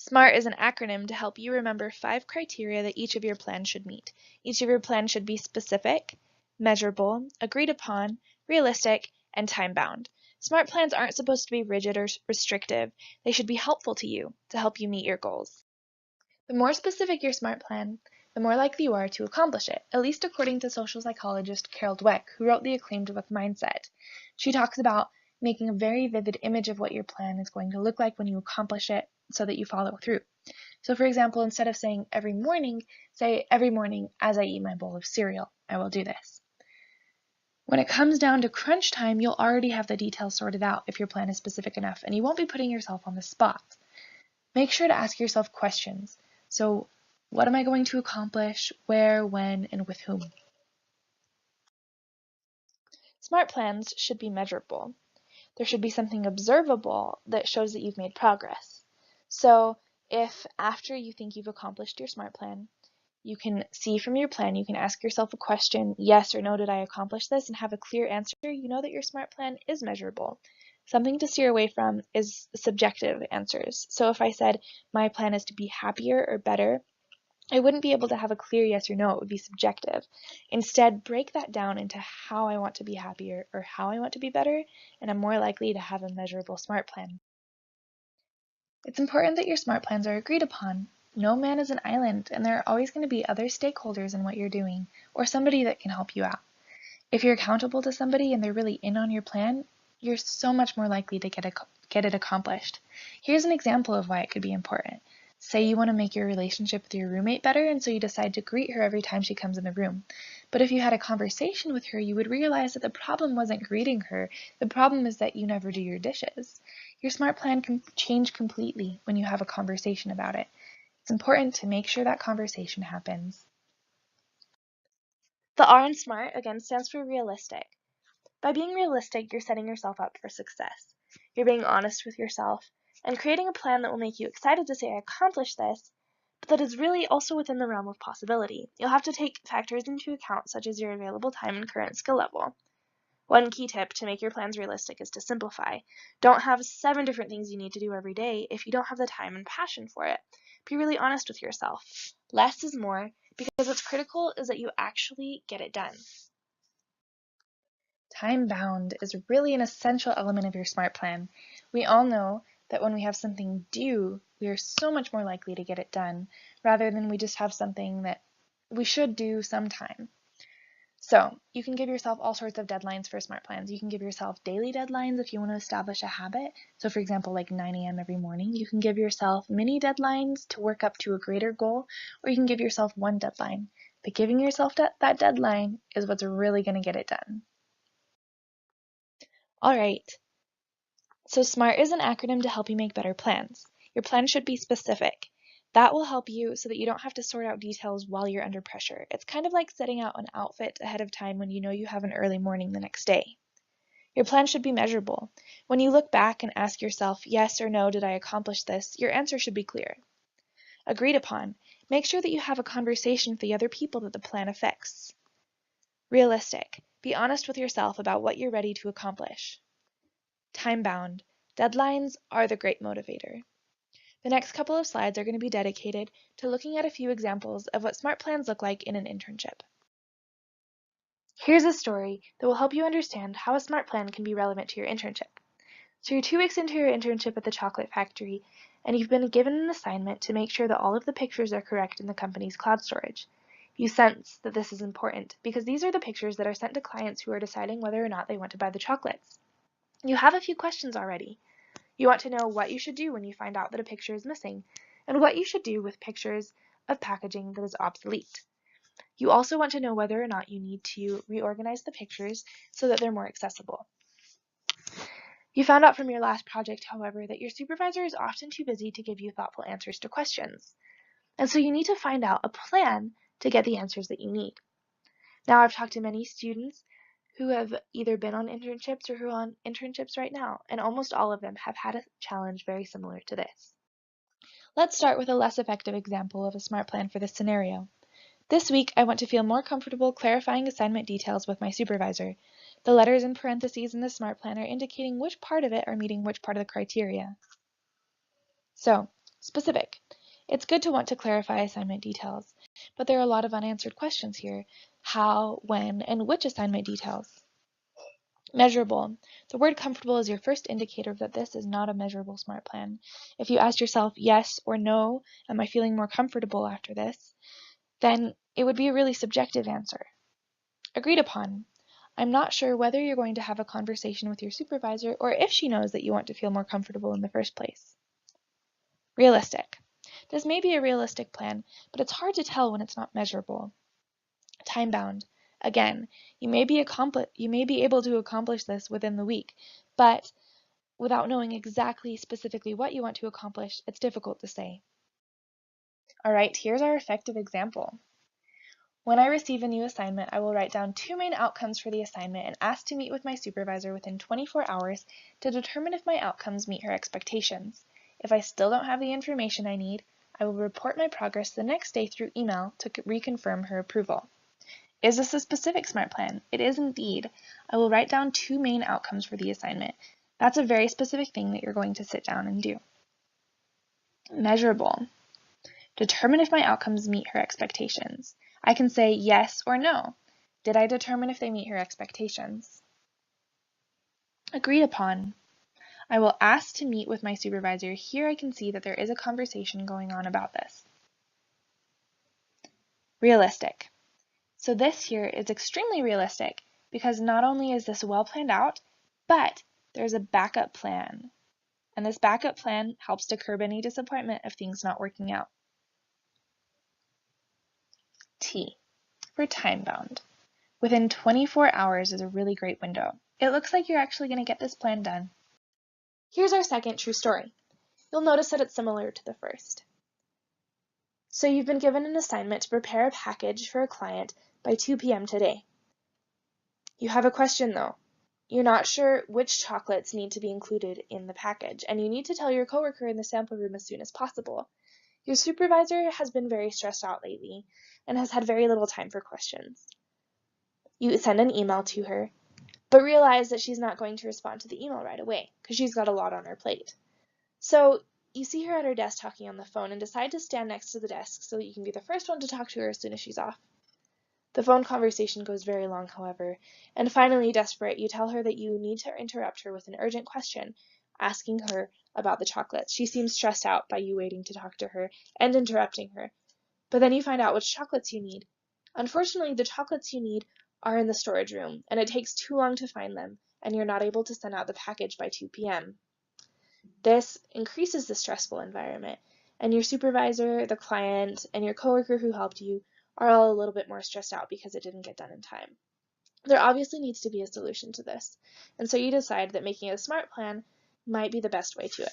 SMART is an acronym to help you remember 5 criteria that each of your plans should meet. Each of your plans should be specific, measurable, agreed upon, realistic, and time-bound. SMART plans aren't supposed to be rigid or restrictive. They should be helpful to you to help you meet your goals. The more specific your SMART plan, the more likely you are to accomplish it, at least according to social psychologist Carol Dweck, who wrote the acclaimed book Mindset. She talks about making a very vivid image of what your plan is going to look like when you accomplish it so that you follow through. So for example, instead of saying every morning, say every morning as I eat my bowl of cereal, I will do this. When it comes down to crunch time, you'll already have the details sorted out if your plan is specific enough, and you won't be putting yourself on the spot. Make sure to ask yourself questions. So, what am I going to accomplish, where, when, and with whom? SMART plans should be measurable. There should be something observable that shows that you've made progress. So, if after you think you've accomplished your SMART plan, you can see from your plan, you can ask yourself a question, yes or no, did I accomplish this, and have a clear answer, you know that your SMART plan is measurable. Something to steer away from is subjective answers. So if I said my plan is to be happier or better, I wouldn't be able to have a clear yes or no, it would be subjective. Instead, break that down into how I want to be happier or how I want to be better, and I'm more likely to have a measurable SMART plan. It's important that your SMART plans are agreed upon. No man is an island, and there are always going to be other stakeholders in what you're doing, or somebody that can help you out. If you're accountable to somebody and they're really in on your plan, you're so much more likely to get it accomplished. Here's an example of why it could be important. Say you want to make your relationship with your roommate better, and so you decide to greet her every time she comes in the room. But if you had a conversation with her, you would realize that the problem wasn't greeting her. The problem is that you never do your dishes. Your SMART plan can change completely when you have a conversation about it. It's important to make sure that conversation happens. The R in SMART, again, stands for realistic. By being realistic, you're setting yourself up for success. You're being honest with yourself and creating a plan that will make you excited to say, I accomplished this, but that is really also within the realm of possibility. You'll have to take factors into account, such as your available time and current skill level. One key tip to make your plans realistic is to simplify. Don't have 7 different things you need to do every day if you don't have the time and passion for it. Be really honest with yourself. Less is more, because what's critical is that you actually get it done. Time-bound is really an essential element of your SMART plan. We all know that when we have something due, we are so much more likely to get it done, rather than we just have something that we should do sometime. So you can give yourself all sorts of deadlines for SMART plans. You can give yourself daily deadlines if you want to establish a habit. So for example, like 9 a.m. every morning. You can give yourself mini deadlines to work up to a greater goal, or you can give yourself one deadline. But giving yourself that deadline is what's really going to get it done. All right. So SMART is an acronym to help you make better plans. Your plan should be specific. That will help you so that you don't have to sort out details while you're under pressure. It's kind of like setting out an outfit ahead of time when you know you have an early morning the next day. Your plan should be measurable. When you look back and ask yourself, yes or no, did I accomplish this, your answer should be clear. Agreed upon. Make sure that you have a conversation with the other people that the plan affects. Realistic. Be honest with yourself about what you're ready to accomplish. Time-bound. Deadlines are the great motivator. The next couple of slides are going to be dedicated to looking at a few examples of what SMART plans look like in an internship. Here's a story that will help you understand how a SMART plan can be relevant to your internship. So you're 2 weeks into your internship at the chocolate factory, and you've been given an assignment to make sure that all of the pictures are correct in the company's cloud storage. You sense that this is important because these are the pictures that are sent to clients who are deciding whether or not they want to buy the chocolates. You have a few questions already. You want to know what you should do when you find out that a picture is missing, and what you should do with pictures of packaging that is obsolete. You also want to know whether or not you need to reorganize the pictures so that they're more accessible. You found out from your last project, however, that your supervisor is often too busy to give you thoughtful answers to questions. And so you need to find out a plan to get the answers that you need. Now, I've talked to many students who have either been on internships or who are on internships right now, and almost all of them have had a challenge very similar to this. Let's start with a less effective example of a SMART plan for this scenario. This week, I want to feel more comfortable clarifying assignment details with my supervisor. The letters in parentheses in the SMART plan are indicating which part of it are meeting which part of the criteria. So, Specific. It's good to want to clarify assignment details, but there are a lot of unanswered questions here. How, when, and which assignment details? Measurable. The word comfortable is your first indicator that this is not a measurable SMART plan. If you asked yourself yes or no, am I feeling more comfortable after this, then it would be a really subjective answer. Agreed upon. I'm not sure whether you're going to have a conversation with your supervisor or if she knows that you want to feel more comfortable in the first place. Realistic. This may be a realistic plan, but it's hard to tell when it's not measurable. Time-bound. Again, you may be able to accomplish this within the week, but without knowing exactly specifically what you want to accomplish, it's difficult to say. All right, here's our effective example. When I receive a new assignment, I will write down 2 main outcomes for the assignment and ask to meet with my supervisor within 24 hours to determine if my outcomes meet her expectations. If I still don't have the information I need, I will report my progress the next day through email to reconfirm her approval. Is this a specific SMART plan? It is indeed. I will write down 2 main outcomes for the assignment. That's a very specific thing that you're going to sit down and do. Measurable. Determine if my outcomes meet her expectations. I can say yes or no. Did I determine if they meet her expectations? Agreed upon. I will ask to meet with my supervisor. Here I can see that there is a conversation going on about this. Realistic. So this here is extremely realistic because not only is this well planned out, but there's a backup plan. And this backup plan helps to curb any disappointment of things not working out. T for time bound. Within 24 hours is a really great window. It looks like you're actually going to get this plan done. Here's our second true story. You'll notice that it's similar to the first. So you've been given an assignment to prepare a package for a client by 2 p.m. today. You have a question though. You're not sure which chocolates need to be included in the package, and you need to tell your coworker in the sample room as soon as possible. Your supervisor has been very stressed out lately and has had very little time for questions. You send an email to her, but realize that she's not going to respond to the email right away because she's got a lot on her plate. So you see her at her desk talking on the phone and decide to stand next to the desk so that you can be the first one to talk to her as soon as she's off. The phone conversation goes very long, however, and finally, desperate, you tell her that you need to interrupt her with an urgent question, asking her about the chocolates. She seems stressed out by you waiting to talk to her and interrupting her, but then you find out which chocolates you need. Unfortunately, the chocolates you need are in the storage room, and it takes too long to find them, and you're not able to send out the package by 2 p.m. This increases the stressful environment, and your supervisor, the client, and your coworker who helped you are all a little bit more stressed out because it didn't get done in time. There obviously needs to be a solution to this, and so you decide that making a SMART plan might be the best way to it.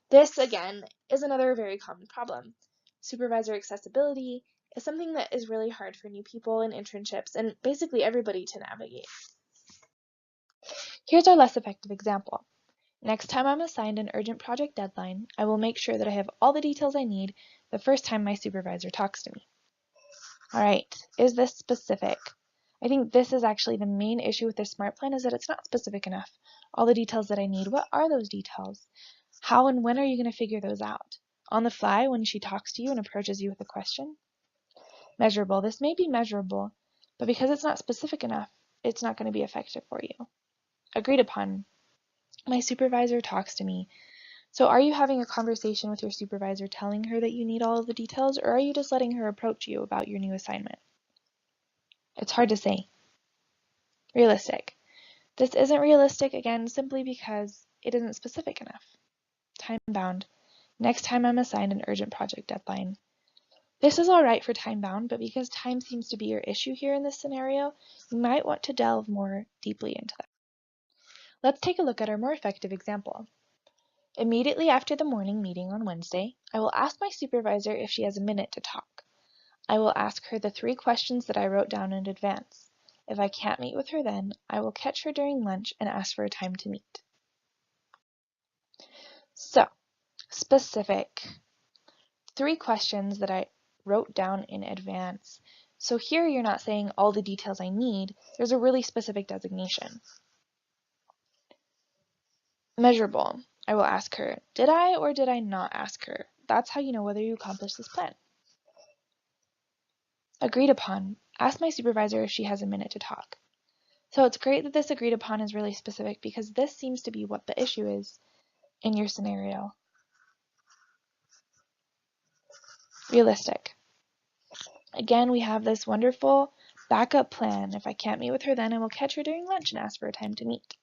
This, again, is another very common problem. Supervisor accessibility is something that is really hard for new people in internships and basically everybody to navigate. Here's our less effective example. Next time I'm assigned an urgent project deadline, I will make sure that I have all the details I need the first time my supervisor talks to me. All right, is this specific? I think this is actually the main issue with this SMART plan is that it's not specific enough. All the details that I need, what are those details? How and when are you going to figure those out? On the fly when she talks to you and approaches you with a question? Measurable. This may be measurable, but because it's not specific enough, it's not going to be effective for you. Agreed upon. My supervisor talks to me. So are you having a conversation with your supervisor telling her that you need all of the details, or are you just letting her approach you about your new assignment? It's hard to say. Realistic. This isn't realistic, again, simply because it isn't specific enough. Time bound. Next time I'm assigned an urgent project deadline. This is alright for time bound, but because time seems to be your issue here in this scenario, you might want to delve more deeply into that. Let's take a look at our more effective example. Immediately after the morning meeting on Wednesday, I will ask my supervisor if she has a minute to talk. I will ask her the 3 questions that I wrote down in advance. If I can't meet with her then, I will catch her during lunch and ask for a time to meet. So, specific. 3 questions that I wrote down in advance. So here you're not saying all the details I need, there's a really specific designation. Measurable. I will ask her, did I or did I not ask her? That's how you know whether you accomplished this plan. Agreed upon. Ask my supervisor if she has a minute to talk. So it's great that this agreed upon is really specific because this seems to be what the issue is in your scenario. Realistic. Again, we have this wonderful backup plan. If I can't meet with her then, I will catch her during lunch and ask for a time to meet.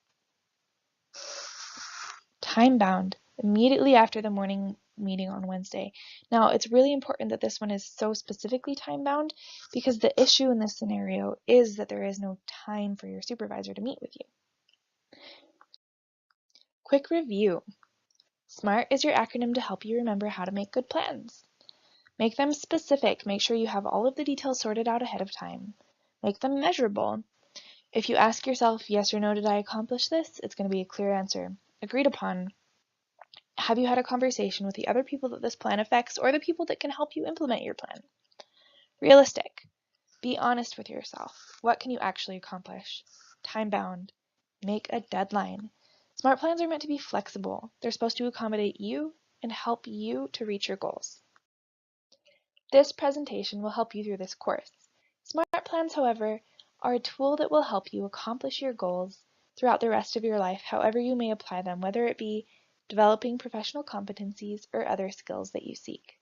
Time bound. Immediately after the morning meeting on Wednesday. Now, it's really important that this one is so specifically time bound because the issue in this scenario is that there is no time for your supervisor to meet with you. Quick review. SMART is your acronym to help you remember how to make good plans. Make them specific. Make sure you have all of the details sorted out ahead of time. Make them measurable. If you ask yourself, yes or no, did I accomplish this? It's going to be a clear answer. Agreed upon. Have you had a conversation with the other people that this plan affects or the people that can help you implement your plan? Realistic. Be honest with yourself. What can you actually accomplish? Time bound. Make a deadline. SMART plans are meant to be flexible. They're supposed to accommodate you and help you to reach your goals. This presentation will help you through this course. SMART plans, however, are a tool that will help you accomplish your goals throughout the rest of your life, however you may apply them, whether it be developing professional competencies or other skills that you seek.